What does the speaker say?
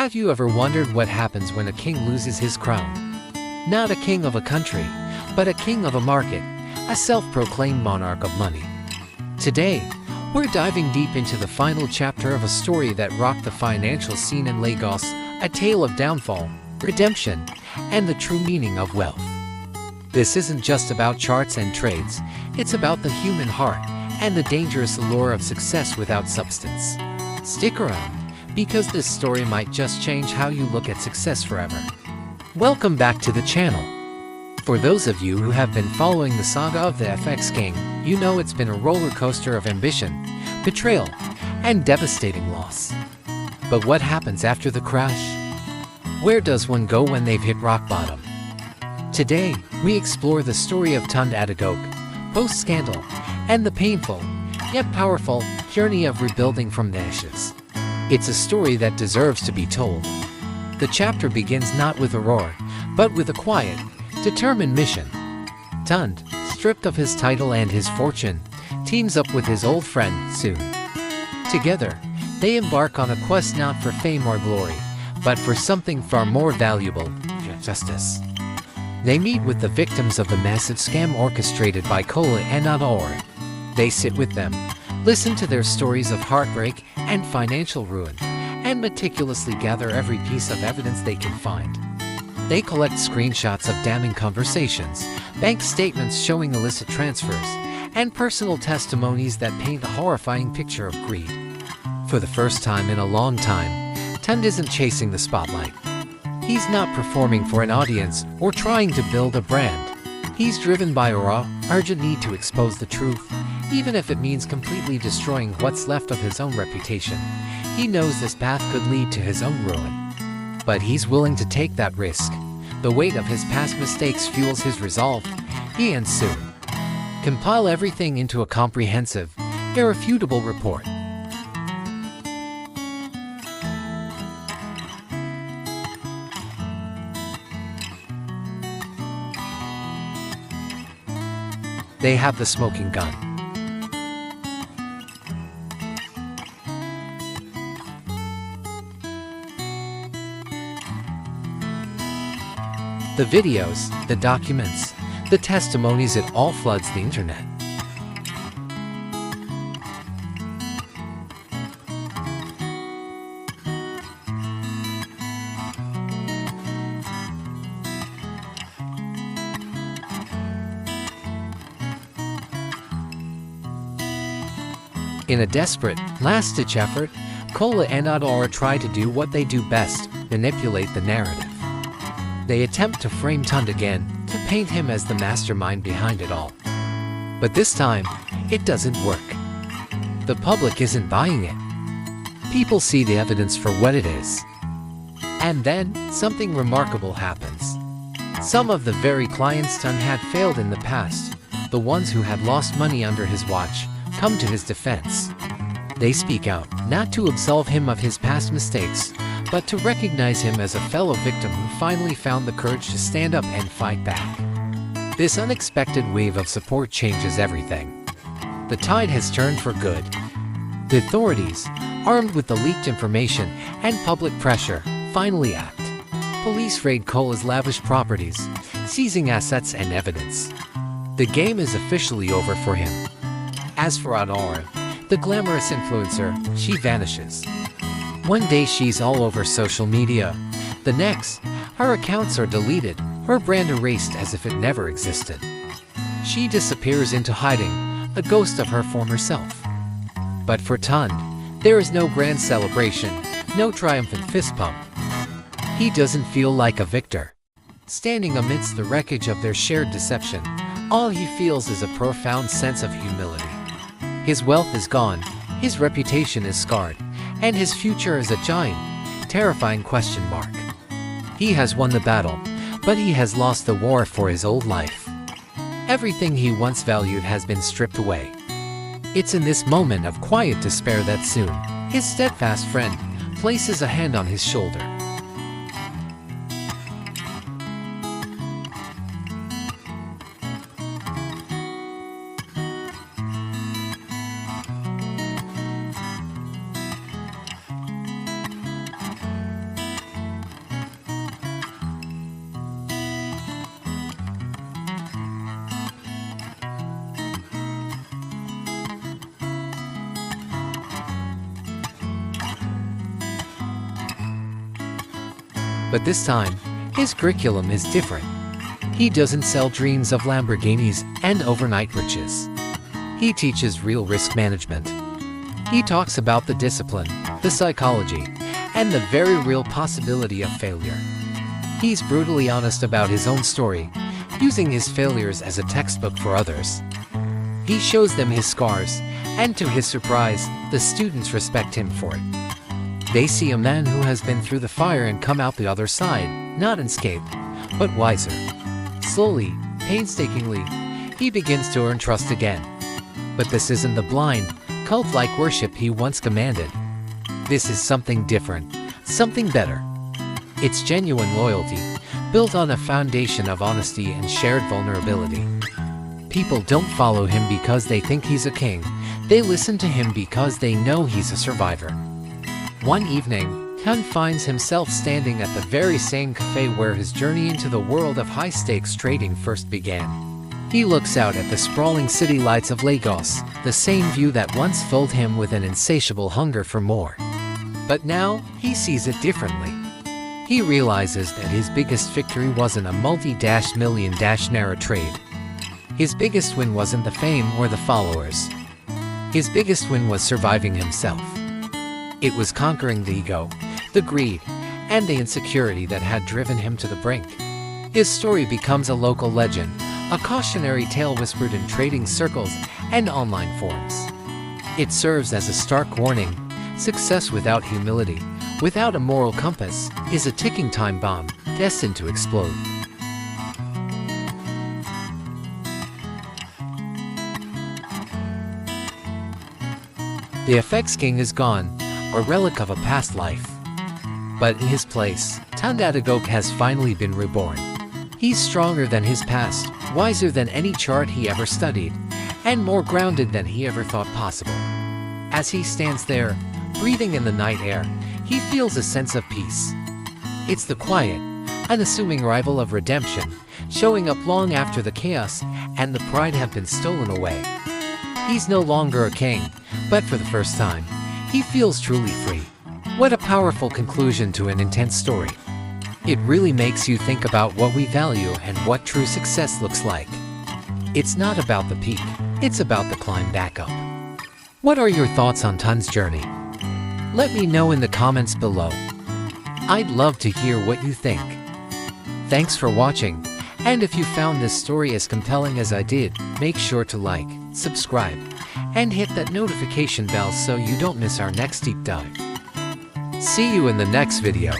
Have you ever wondered what happens when a king loses his crown? Not a king of a country, but a king of a market, a self-proclaimed monarch of money. Today, we're diving deep into the final chapter of a story that rocked the financial scene in Lagos, a tale of downfall, redemption, and the true meaning of wealth. This isn't just about charts and trades, it's about the human heart and the dangerous allure of success without substance. Stick around, because this story might just change how you look at success forever. Welcome back to the channel. For those of you who have been following the saga of the FX King, you know it's been a roller coaster of ambition, betrayal, and devastating loss. But what happens after the crash? Where does one go when they've hit rock bottom? Today, we explore the story of Tunde Adegoke, post-scandal, and the painful, yet powerful, journey of rebuilding from the ashes. It's a story that deserves to be told. The chapter begins not with a roar, but with a quiet, determined mission. Tunde, stripped of his title and his fortune, teams up with his old friend, Soon. Together, they embark on a quest not for fame or glory, but for something far more valuable, justice. They meet with the victims of the massive scam orchestrated by Kola and Adaore. They sit with them, listen to their stories of heartbreak and financial ruin, and meticulously gather every piece of evidence they can find. They collect screenshots of damning conversations, bank statements showing illicit transfers, and personal testimonies that paint a horrifying picture of greed. For the first time in a long time, Tunde isn't chasing the spotlight. He's not performing for an audience or trying to build a brand. He's driven by a raw, urgent need to expose the truth, even if it means completely destroying what's left of his own reputation. He knows this path could lead to his own ruin. But he's willing to take that risk. The weight of his past mistakes fuels his resolve. He and Soon compile everything into a comprehensive, irrefutable report. They have the smoking gun. The videos, the documents, the testimonies, it all floods the internet. In a desperate, last-ditch effort, Kola and Adaore try to do what they do best, manipulate the narrative. They attempt to frame Tunde again, to paint him as the mastermind behind it all. But this time, it doesn't work. The public isn't buying it. People see the evidence for what it is. And then, something remarkable happens. Some of the very clients Tunde had failed in the past, the ones who had lost money under his watch, come to his defense. They speak out, not to absolve him of his past mistakes, but to recognize him as a fellow victim who finally found the courage to stand up and fight back. This unexpected wave of support changes everything. The tide has turned for good. The authorities, armed with the leaked information and public pressure, finally act. Police raid Kola's lavish properties, seizing assets and evidence. The game is officially over for him. As for Adaore, the glamorous influencer, she vanishes. One day she's all over social media. The next, her accounts are deleted, her brand erased as if it never existed. She disappears into hiding, a ghost of her former self. But for Tunde, there is no grand celebration, no triumphant fist pump. He doesn't feel like a victor. Standing amidst the wreckage of their shared deception, all he feels is a profound sense of humility. His wealth is gone, his reputation is scarred, and his future is a giant, terrifying question mark. He has won the battle, but he has lost the war for his old life. Everything he once valued has been stripped away. It's in this moment of quiet despair that Soon, his steadfast friend, places a hand on his shoulder. But this time, his curriculum is different. He doesn't sell dreams of Lamborghinis and overnight riches. He teaches real risk management. He talks about the discipline, the psychology, and the very real possibility of failure. He's brutally honest about his own story, using his failures as a textbook for others. He shows them his scars, and to his surprise, the students respect him for it. They see a man who has been through the fire and come out the other side, not unscathed, but wiser. Slowly, painstakingly, he begins to earn trust again. But this isn't the blind, cult-like worship he once commanded. This is something different, something better. It's genuine loyalty, built on a foundation of honesty and shared vulnerability. People don't follow him because they think he's a king. They listen to him because they know he's a survivor. One evening, Hyun finds himself standing at the very same cafe where his journey into the world of high-stakes trading first began. He looks out at the sprawling city lights of Lagos, the same view that once filled him with an insatiable hunger for more. But now, he sees it differently. He realizes that his biggest victory wasn't a multi-million-naira trade. His biggest win wasn't the fame or the followers. His biggest win was surviving himself. It was conquering the ego, the greed, and the insecurity that had driven him to the brink. His story becomes a local legend, a cautionary tale whispered in trading circles and online forums. It serves as a stark warning. Success without humility, without a moral compass, is a ticking time bomb, destined to explode. The FX king is gone, a relic of a past life. But in his place, Tandadagok has finally been reborn. He's stronger than his past, wiser than any chart he ever studied, and more grounded than he ever thought possible. As he stands there, breathing in the night air, he feels a sense of peace. It's the quiet, unassuming rival of redemption, showing up long after the chaos and the pride have been stolen away. He's no longer a king, but for the first time, he feels truly free. What a powerful conclusion to an intense story. It really makes you think about what we value and what true success looks like. It's not about the peak, it's about the climb back up. What are your thoughts on Tun's journey? Let me know in the comments below. I'd love to hear what you think. Thanks for watching, and if you found this story as compelling as I did, make sure to like, subscribe, and hit that notification bell so you don't miss our next deep dive. See you in the next video.